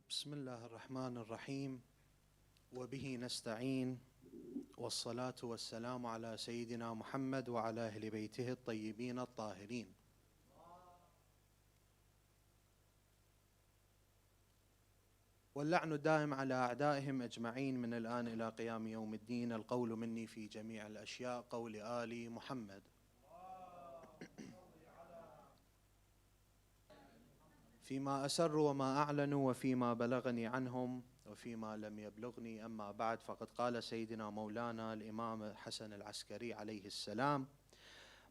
بسم الله الرحمن الرحيم وبه نستعين والصلاة والسلام على سيدنا محمد وعلى أهل بيته الطيبين الطاهرين. واللعن الدائم على أعدائهم أجمعين من الآن إلى قيام يوم الدين. القول مني في جميع الأشياء قول آل محمد. فيما أسروا وما أعلنوا وفيما بلغني عنهم وفيما لم يبلغني. أما بعد، فقد قال سيدنا مولانا الإمام حسن العسكري عليه السلام: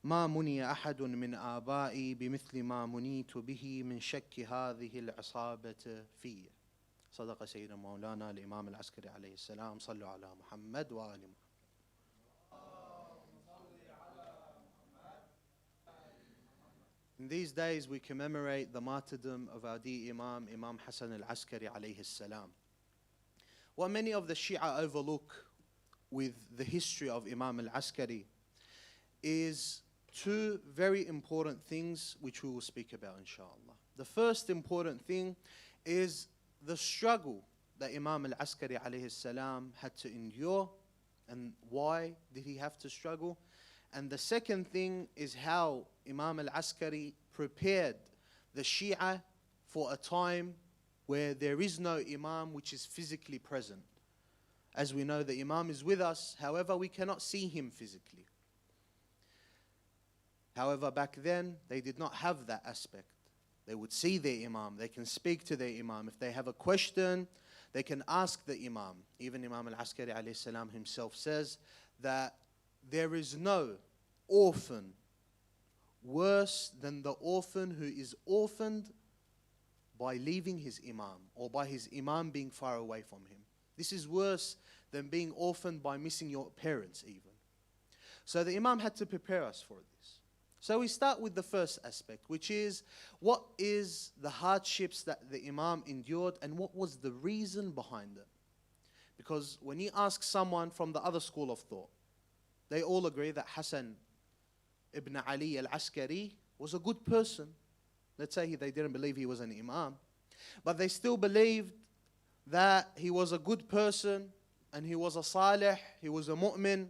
ما مني أحد من آبائي بمثل ما منيت به من شك هذه العصابة في. صدق سيدنا مولانا الإمام العسكري عليه السلام. صلوا على محمد وآل محمد. In these days we commemorate the martyrdom of our dear Imam, Imam Hassan al-Askari alayhi salam. What many of the Shia overlook with the history of Imam al-Askari is two very important things which we will speak about inshallah. The first important thing is the struggle that Imam al-Askari alayhi salam had to endure, and why did he have to struggle. And the second thing is how Imam al-Askari prepared the Shia for a time where there is no Imam which is physically present. As we know, the Imam is with us, however we cannot see him physically. However, back then they did not have that aspect. They would see their Imam, they can speak to their Imam. If they have a question, they can ask the Imam. Even Imam al-Askari alayhi salam himself says that there is no orphan worse than the orphan who is orphaned by leaving his Imam, or by his Imam being far away from him. This is worse than being orphaned by missing your parents even. So the Imam had to prepare us for this. So we start with the first aspect, which is what is the hardships that the Imam endured and what was the reason behind it. Because when you ask someone from the other school of thought, they all agree that Hassan ibn Ali al-Askari was a good person. Let's say they didn't believe he was an Imam, but they still believed that he was a good person and he was a salih, he was a mu'min.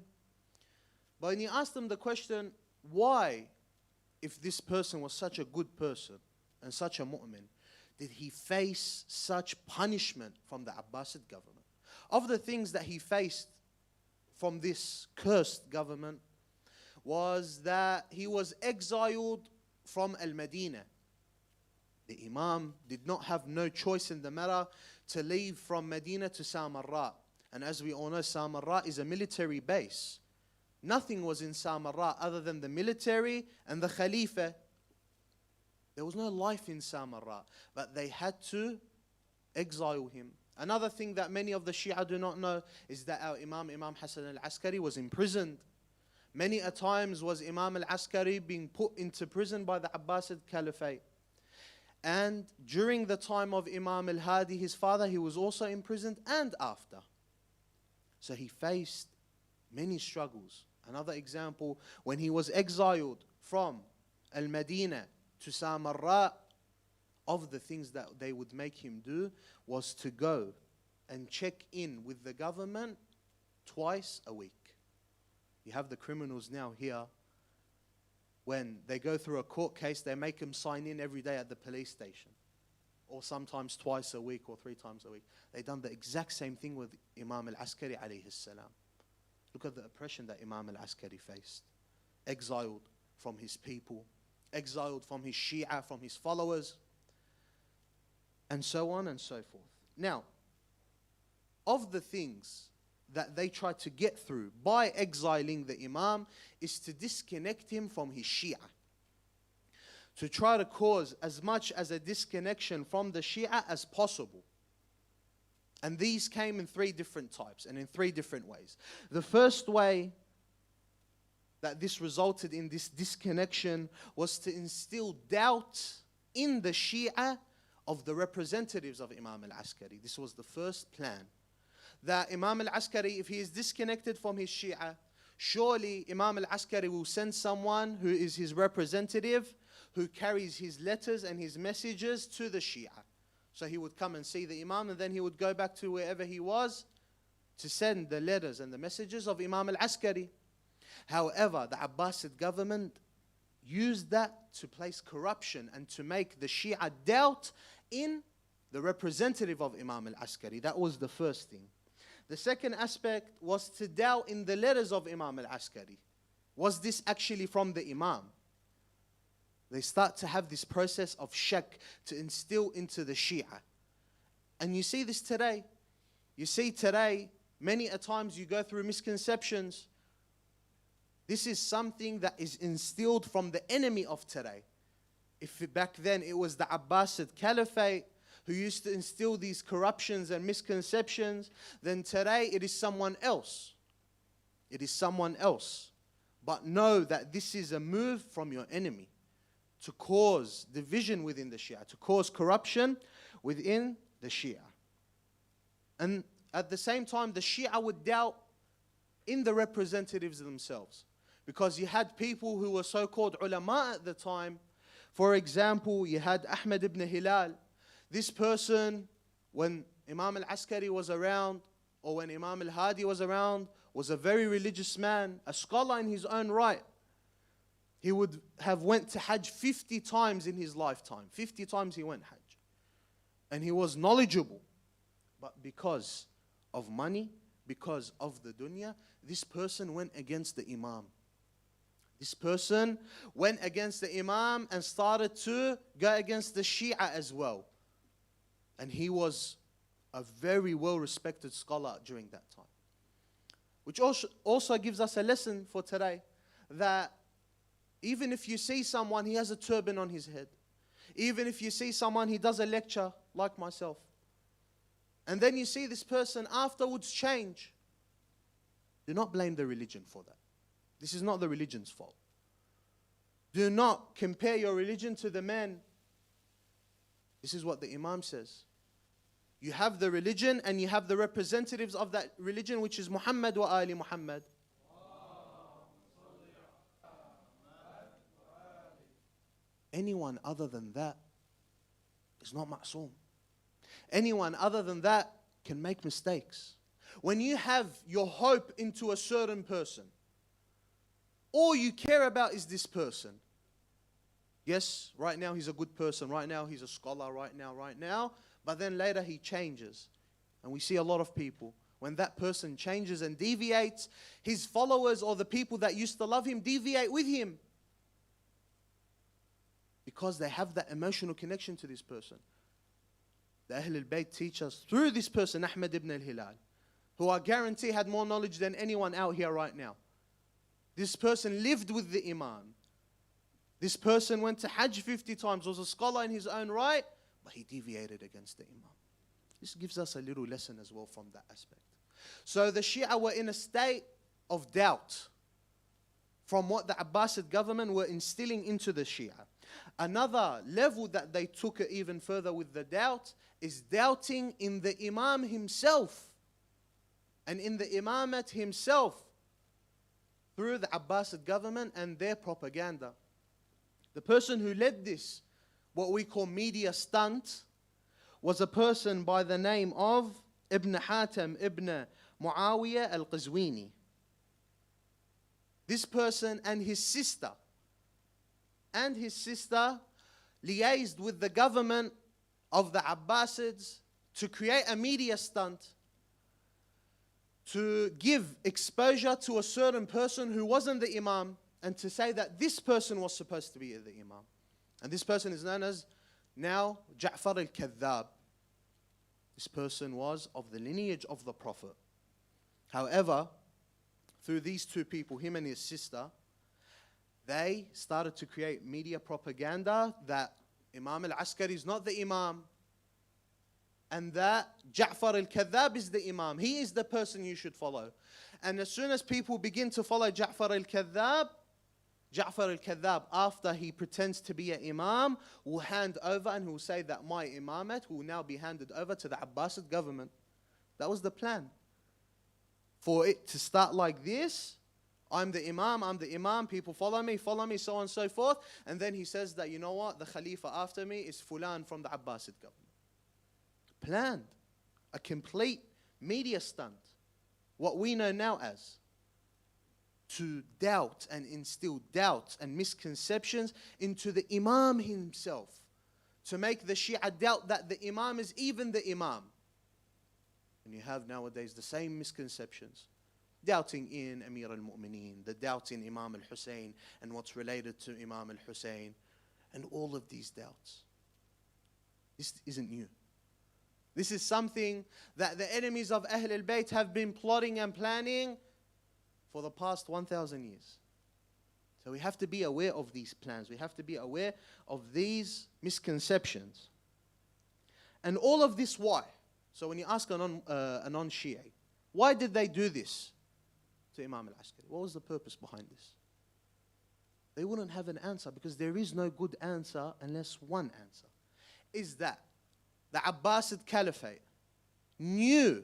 But when you ask them the question, why, if this person was such a good person and such a mu'min, did he face such punishment from the Abbasid government? Of the things that he faced from this cursed government was that he was exiled from Al-Madinah. The Imam did not have no choice in the matter to leave from Medina to Samarra. And as we all know, Samarra is a military base. Nothing was in Samarra other than the military and the Khalifa. There was no life in Samarra, but they had to exile him. Another thing that many of the Shia do not know is that our Imam, Imam Hassan al-Askari, was imprisoned. Many a times was Imam al-Askari being put into prison by the Abbasid Caliphate. And during the time of Imam al-Hadi, his father, he was also imprisoned, and after. So he faced many struggles. Another example, when he was exiled from Al-Madinah to Samarra, of the things that they would make him do was to go and check in with the government twice a week. You have the criminals now here, when they go through a court case, they make them sign in every day at the police station, or sometimes twice a week or 3 times a week. They done the exact same thing with Imam al-Askari alayhi salam. Look at the oppression that Imam al-Askari faced. Exiled from his people, exiled from his Shia, from his followers, and so on and so forth. Now, of the things that they tried to get through by exiling the Imam is to disconnect him from his Shia. To try to cause as much as a disconnection from the Shia as possible. And these came in 3 different types and in 3 different ways. The first way that this resulted in this disconnection was to instill doubt in the Shia of the representatives of Imam al-Askari. This was the first plan. That Imam al-Askari, if he is disconnected from his Shia, surely Imam al-Askari will send someone who is his representative, who carries his letters and his messages to the Shia. So he would come and see the Imam, and then he would go back to wherever he was to send the letters and the messages of Imam al-Askari. However, the Abbasid government used that to place corruption and to make the Shia doubt in the representative of Imam al-Askari. That was the first thing. The second aspect was to doubt in the letters of Imam al-Askari. Was this actually from the Imam? They start to have this process of shak to instill into the Shia. And you see this today. You see today, many a times you go through misconceptions. This is something that is instilled from the enemy of today. If back then it was the Abbasid Caliphate who used to instill these corruptions and misconceptions, then today it is someone else. It is someone else. But know that this is a move from your enemy to cause division within the Shia, to cause corruption within the Shia. And at the same time, the Shia would doubt in the representatives themselves. Because you had people who were so-called ulama at the time. For example, you had Ahmed ibn Hilal. This person, when Imam al-Askari was around, or when Imam al-Hadi was around, was a very religious man, a scholar in his own right. He would have went to Hajj 50 times in his lifetime. 50 times he went Hajj. And he was knowledgeable. But because of money, because of the dunya, this person went against the Imam. This person went against the Imam and started to go against the Shia as well. And he was a very well-respected scholar during that time. Which also gives us a lesson for today, that even if you see someone, he has a turban on his head. Even if you see someone, he does a lecture, like myself. And then you see this person afterwards change. Do not blame the religion for that. This is not the religion's fault. Do not compare your religion to the man. This is what the Imam says. You have the religion and you have the representatives of that religion, which is Muhammad wa Ali Muhammad. Anyone other than that is not ma'soom. Anyone other than that can make mistakes. When you have your hope into a certain person, all you care about is this person. Yes, right now he's a good person. Right now he's a scholar. Right now. But then later he changes. And we see a lot of people, when that person changes and deviates, his followers or the people that used to love him deviate with him. Because they have that emotional connection to this person. The Ahlul Bayt teach us through this person, Ahmed ibn al-Hilal, who I guarantee had more knowledge than anyone out here right now. This person lived with the Imam. This person went to Hajj 50 times, was a scholar in his own right, but he deviated against the Imam. This gives us a little lesson as well from that aspect. So the Shia were in a state of doubt from what the Abbasid government were instilling into the Shia. Another level that they took it even further with the doubt is doubting in the Imam himself and in the Imamate himself through the Abbasid government and their propaganda. The person who led this, what we call media stunt, was a person by the name of Ibn Hatim ibn Muawiyah al-Qazwini. This person and his sister liaised with the government of the Abbasids to create a media stunt to give exposure to a certain person who wasn't the Imam and to say that this person was supposed to be the Imam. And this person is known as now Ja'far al-Kadhab. This person was of the lineage of the Prophet. However, through these two people, him and his sister, they started to create media propaganda that Imam al-Askari is not the Imam and that Ja'far al-Kadhab is the Imam. He is the person you should follow. And as soon as people begin to follow Ja'far al-Kadhab, after he pretends to be an Imam, will hand over and he will say that my Imamate will now be handed over to the Abbasid government. That was the plan. For it to start like this, I'm the Imam, people follow me, so on and so forth. And then he says that, you know what, the Khalifa after me is Fulan from the Abbasid government. planned a complete media stunt, what we know now as, to doubt and instill doubts and misconceptions into the Imam himself, to make the Shia doubt that the Imam is even the Imam. And you have nowadays the same misconceptions, doubting in Amir al-Mu'mineen, the doubt in Imam al-Hussein and what's related to Imam al-Hussein, and all of these doubts. This isn't new. This is something that the enemies of Ahl al-Bayt have been plotting and planning for the past 1,000 years. So we have to be aware of these plans. We have to be aware of these misconceptions. And all of this, why? So when you ask a non-Shia, why did they do this to Imam al-Askari? What was the purpose behind this? They wouldn't have an answer, because there is no good answer unless one answer is that the Abbasid Caliphate knew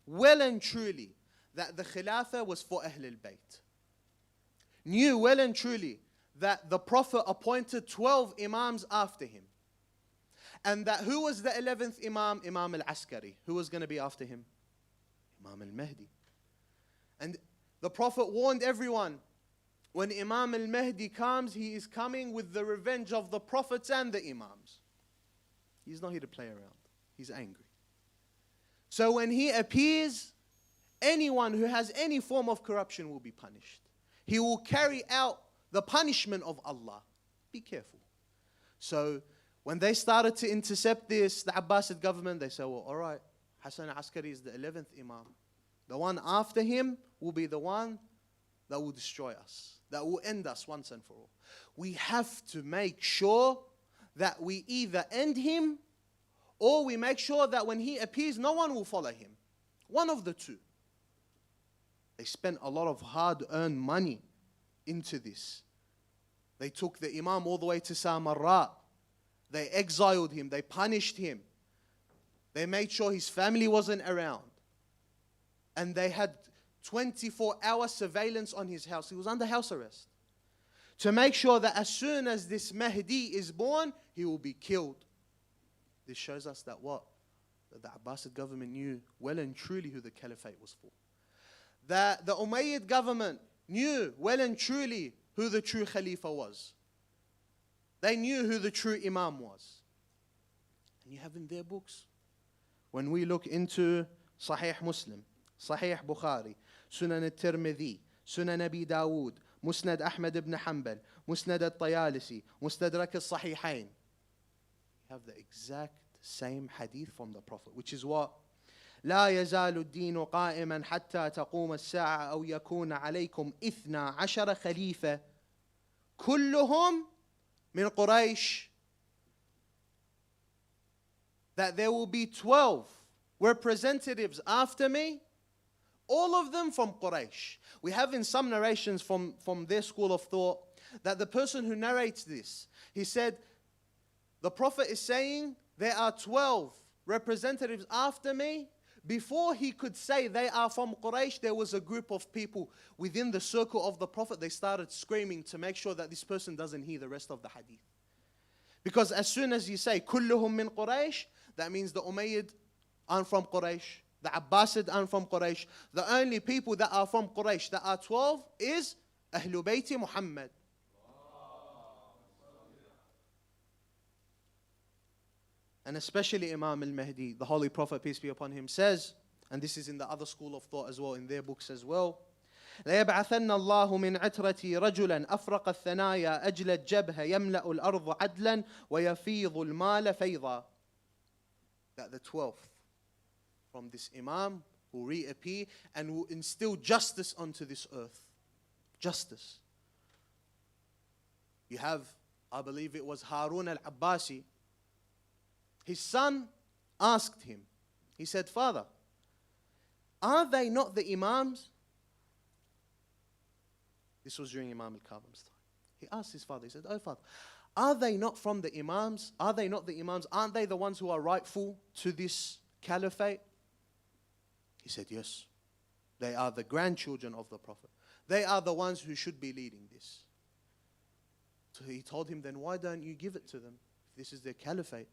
well and truly that the Khilafah was for Ahl al-Bayt. Knew well and truly that the Prophet appointed 12 Imams after him. And that who was the 11th Imam? Imam al-Askari. Who was going to be after him? Imam al-Mahdi. And the Prophet warned everyone, when Imam al-Mahdi comes, he is coming with the revenge of the Prophets and the Imams. He's not here to play around. He's angry. So when he appears, anyone who has any form of corruption will be punished. He will carry out the punishment of Allah. Be careful. So when they started to intercept this, the Abbasid government, they said, well, all right, Hassan al-Askari is the 11th Imam. The one after him will be the one that will destroy us, that will end us once and for all. We have to make sure that we either end him, or we make sure that when he appears, no one will follow him. One of the two. They spent a lot of hard-earned money into this. They took the Imam all the way to Samarra. They exiled him. They punished him. They made sure his family wasn't around. And they had 24-hour surveillance on his house. He was under house arrest. To make sure that as soon as this Mahdi is born, he will be killed. This shows us that what? That the Abbasid government knew well and truly who the caliphate was for. That the Umayyad government knew well and truly who the true Khalifa was. They knew who the true Imam was. And you have in their books, when we look into Sahih Muslim, Sahih Bukhari, Sunan al-Tirmidhi, Sunan Abi Dawood, Musnad Ahmad ibn Hanbal, Musnad al-Tayalisi, Mustadrak al-Sahihain, you have the exact same hadith from the Prophet, which is what? لا يزال الدين قائما حتى تقوم الساعة أو يكون عليكم 12 خليفة كلهم من قريش. That there will be 12 representatives after me, all of them from Quraysh. We have in some narrations from their school of thought that the person who narrates this, he said, the Prophet is saying there are 12 representatives after me. Before he could say they are from Quraysh, there was a group of people within the circle of the Prophet. They started screaming to make sure that this person doesn't hear the rest of the hadith. Because as soon as you say kulluhum min Quraysh, that means the Umayyad aren't from Quraysh, the Abbasid aren't from Quraysh. The only people that are from Quraysh, that are 12, is Ahlul Bayti Muhammad. And especially Imam al-Mahdi, the Holy Prophet, peace be upon him, says, and this is in the other school of thought as well, in their books as well, ليبعثن الله من عترتي رجلا أفرق الثنايا أجل الجبهة يملأ الأرض عدلا ويفيض المال فيضا. That the 12th from this Imam will reappear and will instill justice onto this earth. Justice. You have, I believe it was Harun al-Abbasi. His son asked him, he said, Father, are they not the Imams? This was during Imam al-Kadhim's time. He asked his father, he said, oh Father, are they not from the Imams? Are they not the Imams? Aren't they the ones who are rightful to this caliphate? He said, yes. They are the grandchildren of the Prophet. They are the ones who should be leading this. So he told him, then why don't you give it to them if this is their caliphate?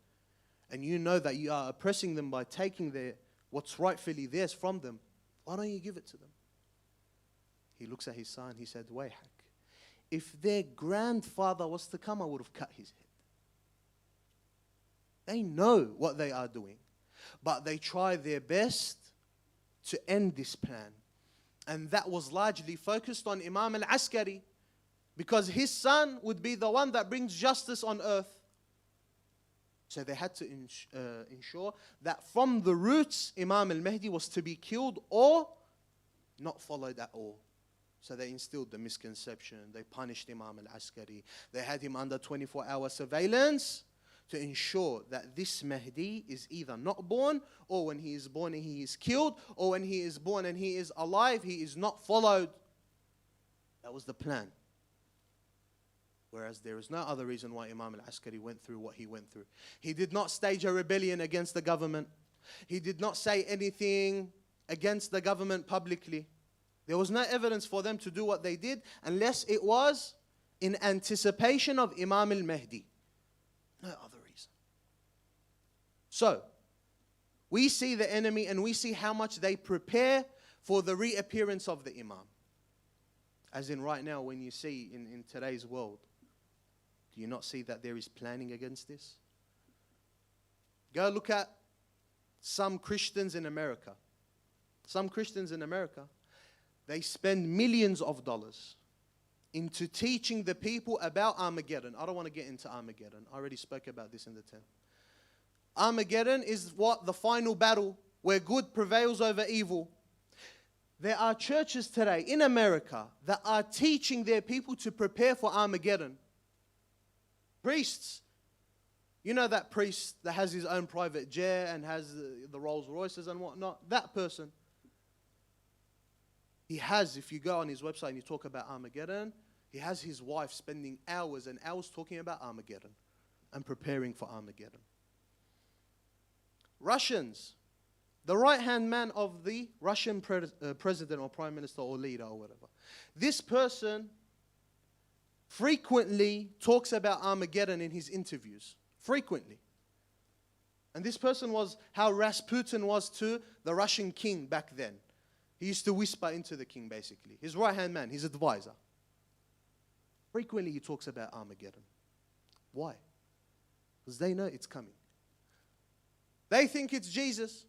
and you know that you are oppressing them by taking what's rightfully theirs from them, why don't you give it to them? He looks at his son, he said, Wayhak, if their grandfather was to come, I would have cut his head. They know what they are doing, but they try their best to end this plan. And that was largely focused on Imam al-Askari, because his son would be the one that brings justice on earth. So they had to ensure that from the roots, Imam al-Mahdi was to be killed or not followed at all. So they instilled the misconception. They punished Imam al-Askari. They had him under 24-hour surveillance to ensure that this Mahdi is either not born, or when he is born and he is killed, or when he is born and he is alive, he is not followed. That was the plan. Whereas there is no other reason why Imam al-Askari went through what he went through. He did not stage a rebellion against the government. He did not say anything against the government publicly. There was no evidence for them to do what they did unless it was in anticipation of Imam al-Mahdi. No other reason. So, we see the enemy and we see how much they prepare for the reappearance of the Imam. As in right now, when you see in today's world, do you not see that there is planning against this? Go look at some Christians in America. Some Christians in America, they spend millions of dollars into teaching the people about Armageddon. I don't want to get into Armageddon. I already spoke about this in the 10th. Armageddon is what? The final battle where good prevails over evil. There are churches today in America that are teaching their people to prepare for Armageddon. Priests. You know that priest that has his own private jet and has the Rolls Royces and whatnot? That person. He has, if you go on his website and you talk about Armageddon, he has his wife spending hours and hours talking about Armageddon and preparing for Armageddon. Russians. The right-hand man of the Russian president or prime minister or leader or whatever. This person frequently talks about Armageddon in his interviews. Frequently. And this person was how Rasputin was to the Russian king back then. He used to whisper into the king, basically. His right-hand man, his advisor. Frequently he talks about Armageddon. Why? Because they know it's coming. They think it's Jesus.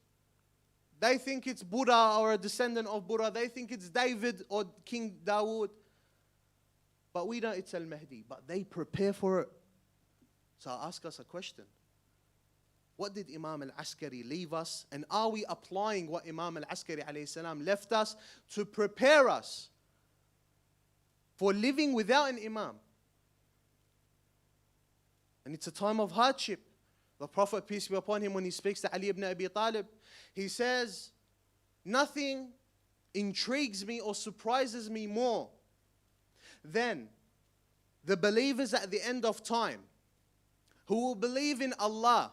They think it's Buddha or a descendant of Buddha. They think it's David or King Dawood. But we know it's Al-Mahdi. But they prepare for it. So I ask us a question. What did Imam al-Askari leave us? And are we applying what Imam al-Askari alayhi salam left us to prepare us for living without an Imam? And it's a time of hardship. The Prophet, peace be upon him, when he speaks to Ali ibn Abi Talib, he says, nothing intrigues me or surprises me more than the believers at the end of time who will believe in Allah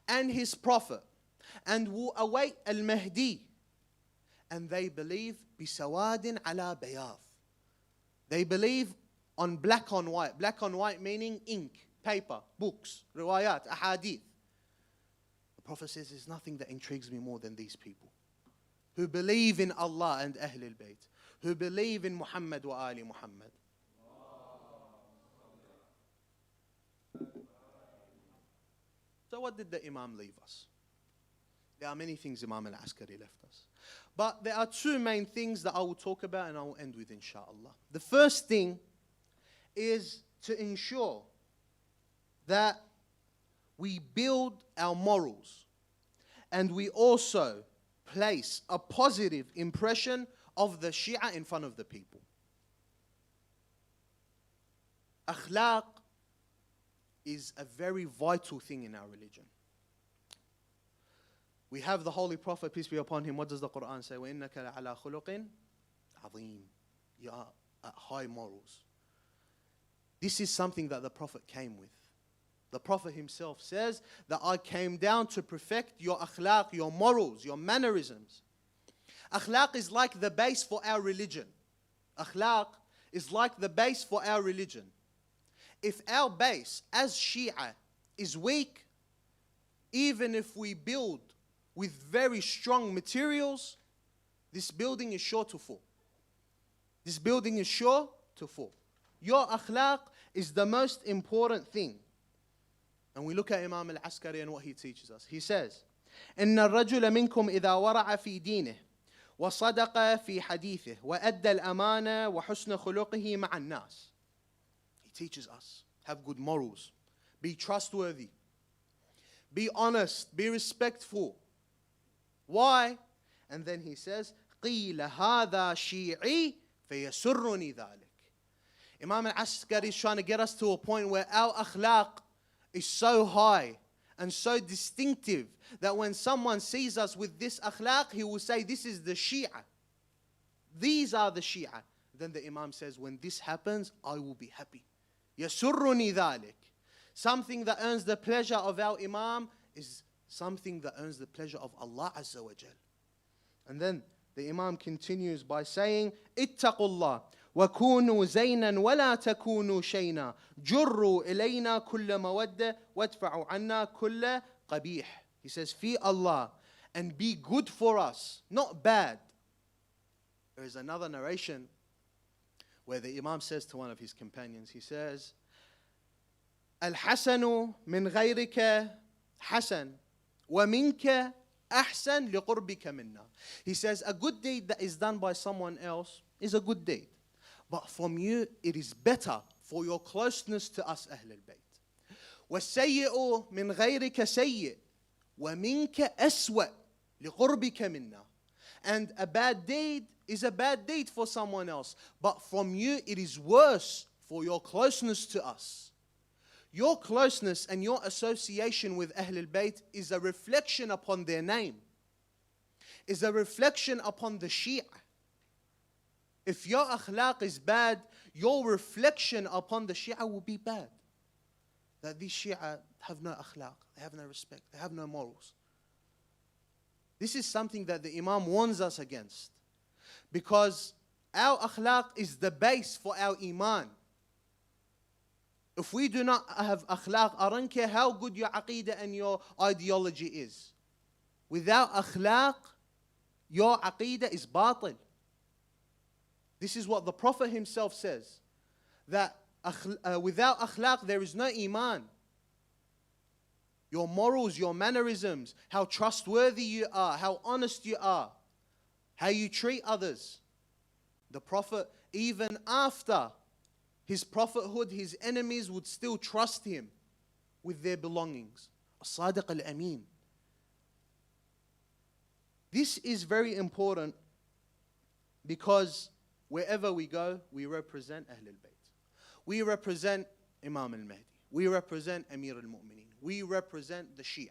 and His Prophet and will await Al-Mahdi, and they believe bisawadin ala bayad. They believe on black on white. Black on white meaning ink, paper, books, riwayat, ahadith. The Prophet says there's nothing that intrigues me more than these people who believe in Allah and Ahlul Bayt, who believe in Muhammad wa Ali Muhammad. So what did the Imam leave us? There are many things Imam al-Askari left us. But there are two main things that I will talk about and I will end with, inshallah. The first thing is to ensure that we build our morals and we also place a positive impression of the Shia in front of the people. Akhlaq is a very vital thing in our religion. We have the Holy Prophet, peace be upon him. What does the Quran say? وَإِنَّكَ لَعَلَى خُلُقٍ عَظِيمٍ. You are at high morals. This is something that the Prophet came with. The Prophet himself says that I came down to perfect your akhlaq, your morals, your mannerisms. Akhlaq is like the base for our religion. Akhlaq is like the base for our religion. If our base as Shia is weak, even if we build with very strong materials, this building is sure to fall. This building is sure to fall. Your akhlaq is the most important thing. And we look at Imam al-Askari and what he teaches us. He says, إن الرجل منكم إذا ورع في دينه وصدق في حديثه وأدى الأمانة وحسن خلقه مع الناس. He teaches us, have good morals, be trustworthy, be honest, be respectful. Why? And then he says, قيل هذا شيعي فيسرني ذلك. Imam al-Askari is trying to get us to a point where our akhlaq is so high and so distinctive that when someone sees us with this akhlaq, he will say, this is the Shia. These are the Shia. Then the Imam says, when this happens, I will be happy. يسرني ذلك. Something that earns the pleasure of our Imam is something that earns the pleasure of Allah Azza wa Jal. And then the Imam continues by saying, اتقوا الله وكونوا زينا ولا تكونوا شينا جروا إلينا كل مودة وادفعوا عنا كل قبيح. He says, fear Allah and be good for us, not bad. There is another narration where the Imam says to one of his companions, he says, الحسن من غيرك حسن ومنك أحسن لقربك منا. He says, a good deed that is done by someone else is a good deed. But from you, it is better for your closeness to us, Ahl al-Bayt. وَالسَّيِّئُ مِنْ غَيْرِكَ سَيِّئ وَمِنْكَ أَسْوَأ لِقُرْبِكَ مِنَّا. And a bad deed is a bad deed for someone else. But from you, it is worse for your closeness to us. Your closeness and your association with Ahl al-Bayt is a reflection upon their name. Is a reflection upon the Shia. If your akhlaq is bad, your reflection upon the Shia will be bad. That these Shia have no akhlaq, they have no respect, they have no morals. This is something that the Imam warns us against. Because our akhlaq is the base for our iman. If we do not have akhlaq, I don't care how good your aqidah and your ideology is. Without akhlaq, your aqidah is batil. This is what the Prophet himself says. That without akhlaq there is no iman. Your morals, your mannerisms, how trustworthy you are, how honest you are, how you treat others. The Prophet, even after his prophethood, his enemies would still trust him with their belongings. As-Sadiq al-Amin. This is very important because wherever we go, we represent Ahl al-Bayt. We represent Imam al-Mahdi. We represent Amir al-Mu'mineen. We represent the Shia.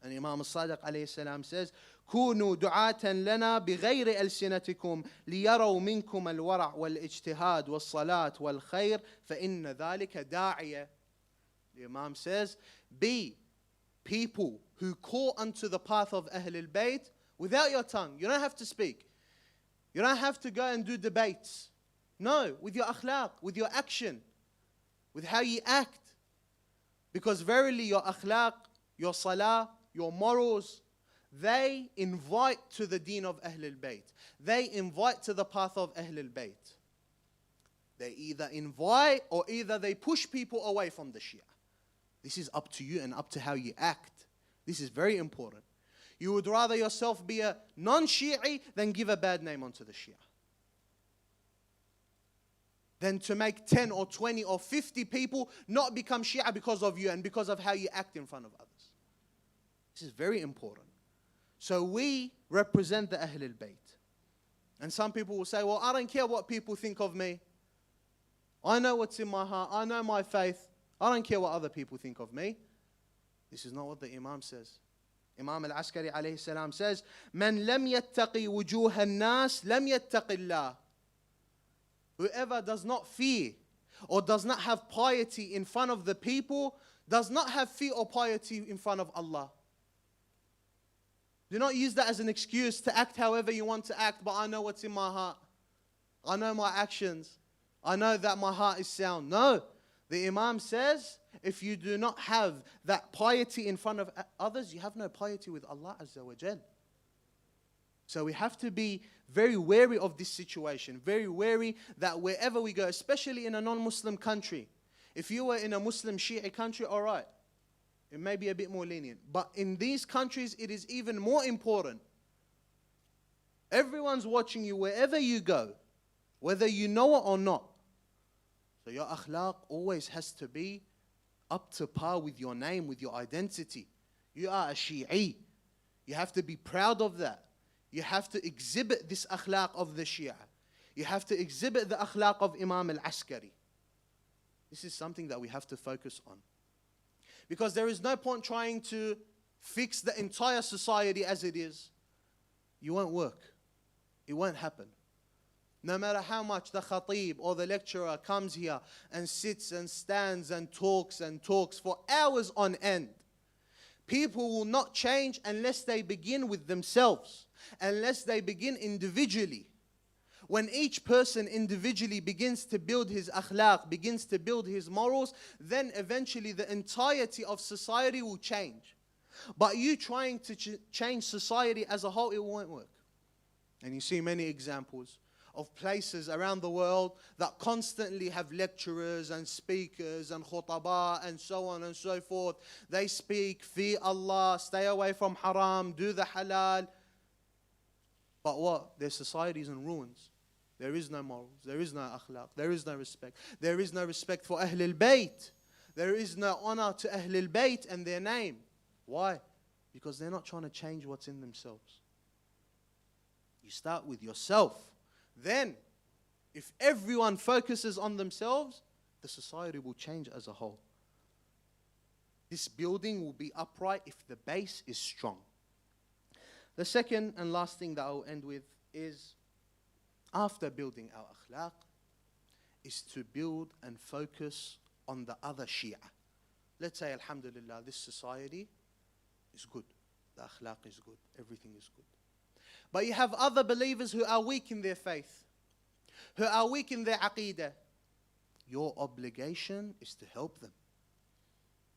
And Imam al-Sadiq alayhi salam says, كونوا دعاة لنا بغير ألسنتكم ليروا منكم الورع والاجتهاد والصلاة والخير فإن ذلك داعية. The Imam says, be people who call unto the path of Ahl al-Bayt without your tongue. You don't have to speak. You don't have to go and do debates. No, with your akhlaq, with your action, with how you act. Because verily your akhlaq, your salah, your morals, they invite to the deen of Ahl al-Bayt. They invite to the path of Ahl al-Bayt. They either invite or either they push people away from the Shia. This is up to you and up to how you act. This is very important. You would rather yourself be a non-Shi'i than give a bad name onto the Shia. Than to make 10 or 20 or 50 people not become Shia because of you and because of how you act in front of others. This is very important. So we represent the Ahl al-Bayt. And some people will say, well, I don't care what people think of me. I know what's in my heart. I know my faith. I don't care what other people think of me. This is not what the Imam says. Imam al-Askari alayhi salam says, من لم يتقي وجوه الناس لم يتق الله. Whoever does not fear or does not have piety in front of the people does not have fear or piety in front of Allah. Do not use that as an excuse to act however you want to act, but I know what's in my heart. I know my actions. I know that my heart is sound. No. The Imam says, if you do not have that piety in front of others, you have no piety with Allah Azza wa Jal. So we have to be very wary of this situation, very wary that wherever we go, especially in a non-Muslim country, if you were in a Muslim Shia country, all right, it may be a bit more lenient. But in these countries, it is even more important. Everyone's watching you wherever you go, whether you know it or not. So your akhlaq always has to be up to par with your name, with your identity. You are a Shi'i. You have to be proud of that. You have to exhibit this akhlaq of the Shia. You have to exhibit the akhlaq of Imam al-Askari. This is something that we have to focus on. Because there is no point trying to fix the entire society as it is. You won't work. It won't happen. No matter how much the khatib or the lecturer comes here and sits and stands and talks for hours on end, people will not change unless they begin with themselves, unless they begin individually. When each person individually begins to build his akhlaq, begins to build his morals, then eventually the entirety of society will change. But you trying to change society as a whole, it won't work. And you see many examples of places around the world that constantly have lecturers and speakers and khutaba and so on and so forth. They speak, fear Allah, stay away from haram, do the halal. But what? Their society is in ruins. There is no morals, there is no akhlaq, there is no respect. There is no respect for Ahlul Bayt. There is no honor to Ahlul Bayt and their name. Why? Because they're not trying to change what's in themselves. You start with yourself. Then, if everyone focuses on themselves, the society will change as a whole. This building will be upright if the base is strong. The second and last thing that I'll end with is, after building our akhlaq, is to build and focus on the other Shia. Let's say, alhamdulillah, this society is good. The akhlaq is good. Everything is good. But you have other believers who are weak in their faith, who are weak in their aqeedah. Your obligation is to help them.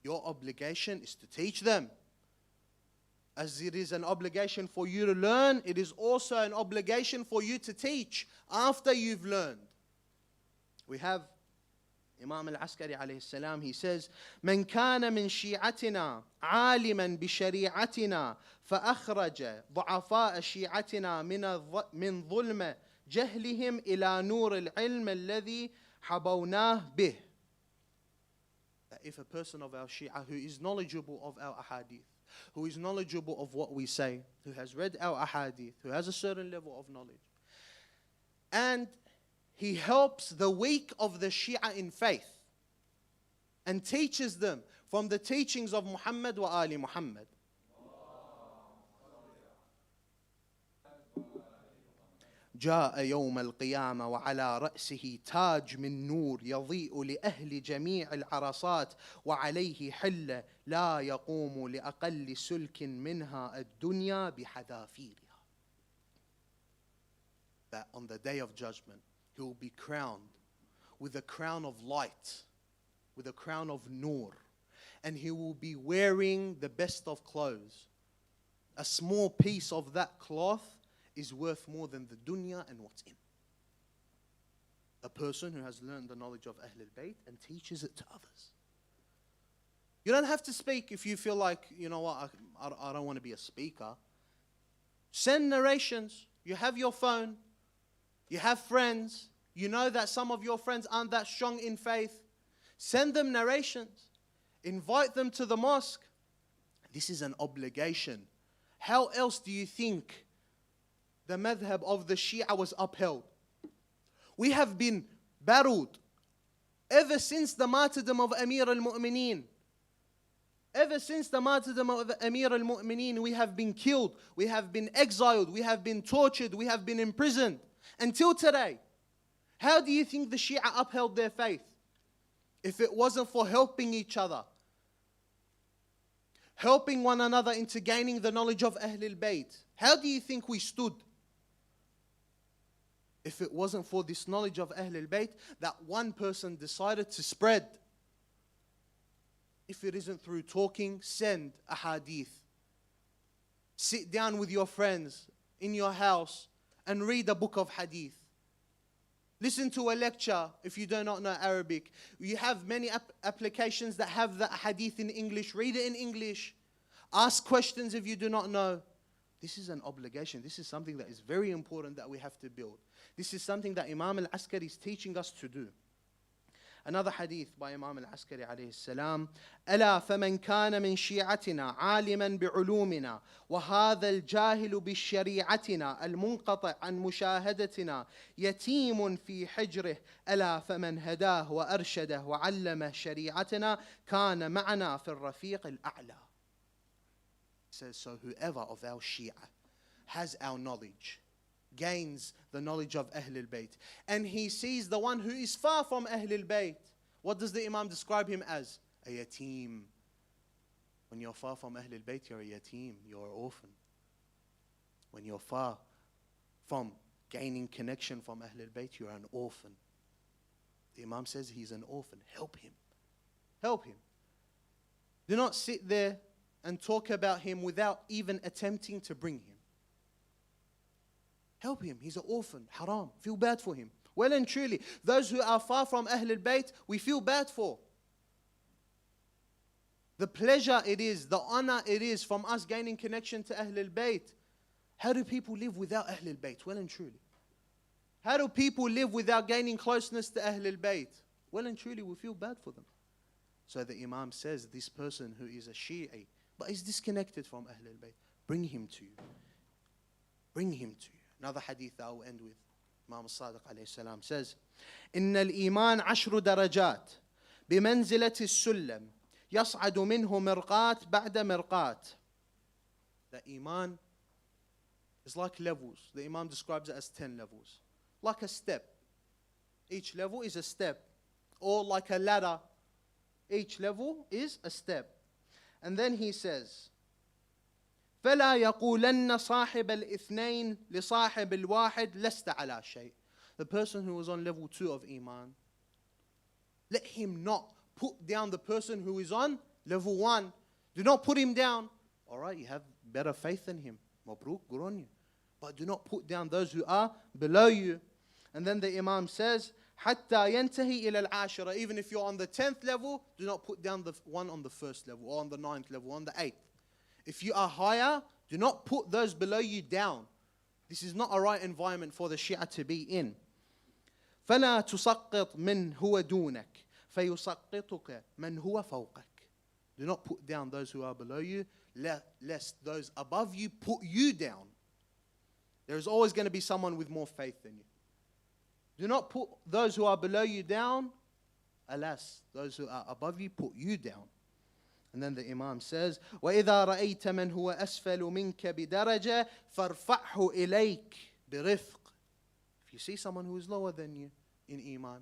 Your obligation is to teach them. As it is an obligation for you to learn, it is also an obligation for you to teach after you've learned. We have Imam al-Askari alayhi salam, he says, من كان من شيعتنا عالما بشريعتنا فأخرج ضعفاء شيعتنا من ظلم جهلهم إلى نور العلم الذي حبوناه به. That if a person of our Shia who is knowledgeable of our ahadith, who is knowledgeable of what we say, who has read our ahadith, who has a certain level of knowledge, and he helps the weak of the Shia in faith and teaches them from the teachings of Muhammad wa Ali Muhammad. جاء يوم القيامة وعلى رأسه تاج من نور يضيء لأهل جميع العرصات وعليه حلة لا يقوم لأقل سلك منها الدنيا بحذافيرها. That on the day of judgment, he will be crowned with a crown of light, with a crown of nur, and he will be wearing the best of clothes. A small piece of that cloth is worth more than the dunya and what's in. A person who has learned the knowledge of Ahlul Bayt and teaches it to others. You don't have to speak if you feel like, you know what, I don't want to be a speaker. Send narrations. You have your phone. You have friends. You know that some of your friends aren't that strong in faith. Send them narrations. Invite them to the mosque. This is an obligation. How else do you think the madhab of the Shia was upheld? We have been battled ever since the martyrdom of Amir al-Mu'mineen. Ever since the martyrdom of Amir al-Mu'mineen, we have been killed, we have been exiled, we have been tortured, we have been imprisoned. Until today. How do you think the Shia upheld their faith? If it wasn't for helping each other, helping one another into gaining the knowledge of Ahlul Bayt. How do you think we stood? If it wasn't for this knowledge of Ahlul Bayt that one person decided to spread. If it isn't through talking, send a hadith. Sit down with your friends in your house and read a book of hadith. Listen to a lecture if you do not know Arabic. You have many applications that have the hadith in English. Read it in English. Ask questions if you do not know. This is an obligation. This is something that is very important that we have to build. This is something that Imam al-Askari is teaching us to do. Another hadith by Imam al-Askari alayhi salam. ألا فمن كان من شيعتنا عالما بعلومنا وهذا الجاهل بشريعتنا المنقطع عن مشاهدتنا يتيم في حجره ألا فمن هداه وأرشده وعلم شريعتنا كان معنا في الرفيق الأعلى. It says, so whoever of our Shia has our knowledge, gains the knowledge of Ahlul Bayt, and he sees the one who is far from Ahlul Bayt, what does the Imam describe him as? A yatim. When you're far from Ahlul Bayt, you're a yatim, you're an orphan. When you're far from gaining connection from Ahlul Bayt, you're an orphan. The Imam says he's an orphan. Help him. Help him. Do not sit there and talk about him without even attempting to bring him. Help him. He's an orphan. Haram. Feel bad for him. Well and truly, those who are far from Ahlul Bayt, we feel bad for. The pleasure it is, the honor it is from us gaining connection to Ahlul Bayt. How do people live without Ahlul Bayt? Well and truly. How do people live without gaining closeness to Ahlul Bayt? Well and truly, we feel bad for them. So the Imam says, this person who is a Shi'i, but is disconnected from Ahlul Bayt, bring him to you. Bring him to you. Another hadith that I will end with. Imam al-Sadiq alayhi salam says, إن الإيمان 10 درجات بمنزلة السلم يصعد منه مرقات بعد مرقات. The Iman is like levels. The Imam describes it as 10 levels. Like a step. Each level is a step. Or like a ladder. Each level is a step. And then he says, فلا يقولن صاحب الاثنين لصاحب الواحد لست على شيء. The person who was on level 2 of Iman, let him not put down the person who is on level 1. Do not put him down. Alright, you have better faith than him. Mabruk, good on you. But do not put down those who are below you. And then the Imam says, حتى ينتهي إلى العاشرة. Even if you're on the 10th level, do not put down the one on the 1st level, or on the 9th level, or on the 8th. If you are higher, do not put those below you down. This is not a right environment for the Shia to be in. فلا تسقط من هو دونك فيسقطك من هو فوقك. Do not put down those who are below you, lest those above you put you down. There is always going to be someone with more faith than you. Do not put those who are below you down. Alas, those who are above you put you down. And then the Imam says, وَإِذَا رَأَيْتَ مَنْ هُوَ أَسْفَلُ مِنْكَ بِدَرَجَةٍ فَارْفَعْهُ إِلَيْكَ بِرِفْقٍ. If you see someone who is lower than you in Iman,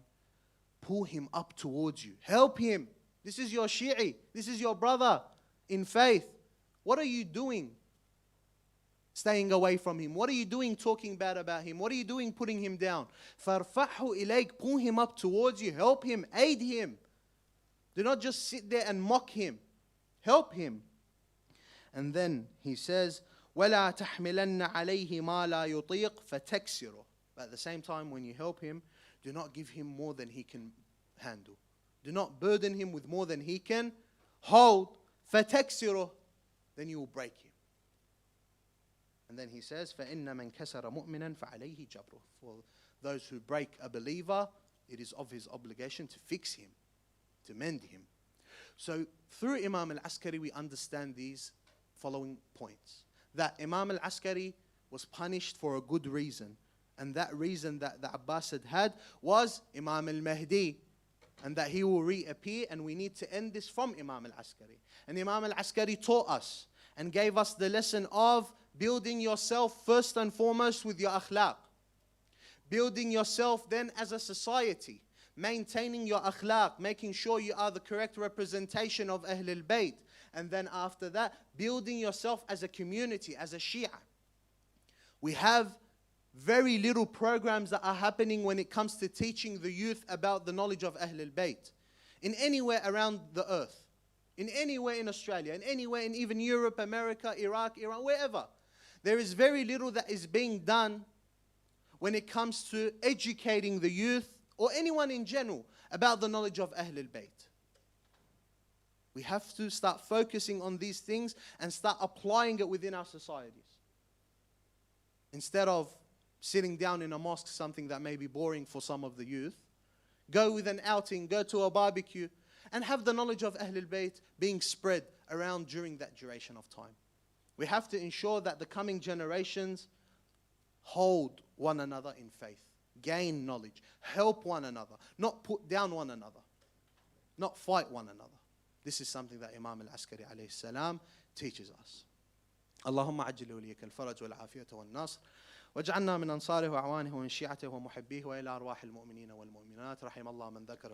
pull him up towards you. Help him. This is your Shi'i. This is your brother in faith. What are you doing staying away from him? What are you doing talking bad about him? What are you doing putting him down? فَارْفَعْهُ إِلَيْكَ. Pull him up towards you. Help him. Aid him. Do not just sit there and mock him. Help him. And then he says, وَلَا تَحْمِلَنَّ عَلَيْهِ مَا لَا يُطِيقُ فَتَكْسِرُهُ. But at the same time, when you help him, do not give him more than he can handle. Do not burden him with more than he can hold. فَتَكْسِرُهُ. Then you will break him. And then he says, فَإِنَّ مَنْ كَسَرَ مُؤْمِنًا فَعَلَيْهِ جَبْرُهُ. For those who break a believer, it is of his obligation to fix him, to mend him. So through Imam al-Askari, we understand these following points. That Imam al-Askari was punished for a good reason. And that reason that the Abbasid had was Imam al-Mahdi. And that he will reappear, and we need to end this from Imam al-Askari. And Imam al-Askari taught us and gave us the lesson of building yourself first and foremost with your akhlaq. Building yourself then as a society. Maintaining your akhlaq, making sure you are the correct representation of Ahlul Bayt. And then after that, building yourself as a community, as a Shia. We have very little programs that are happening when it comes to teaching the youth about the knowledge of Ahlul Bayt in anywhere around the earth. in anywhere in Australia, in anywhere in even Europe, America, Iraq, Iran, wherever. There is very little that is being done when it comes to educating the youth or anyone in general about the knowledge of Ahlul Bayt. We have to start focusing on these things and start applying it within our societies. Instead of sitting down in a mosque, something that may be boring for some of the youth, go with an outing, go to a barbecue, and have the knowledge of Ahlul Bayt being spread around during that duration of time. We have to ensure that the coming generations hold one another in faith, gain knowledge, help one another, not put down one another, not fight one another. This is something that Imam al-Askari alayhi salam teaches us. اللهم عجل وليك الفرج والعافية والنصر واجعلنا من أنصاره وأعوانه ومن شيعته ومحبيه وإلى أرواح المؤمنين والمؤمنات رحم الله من ذكر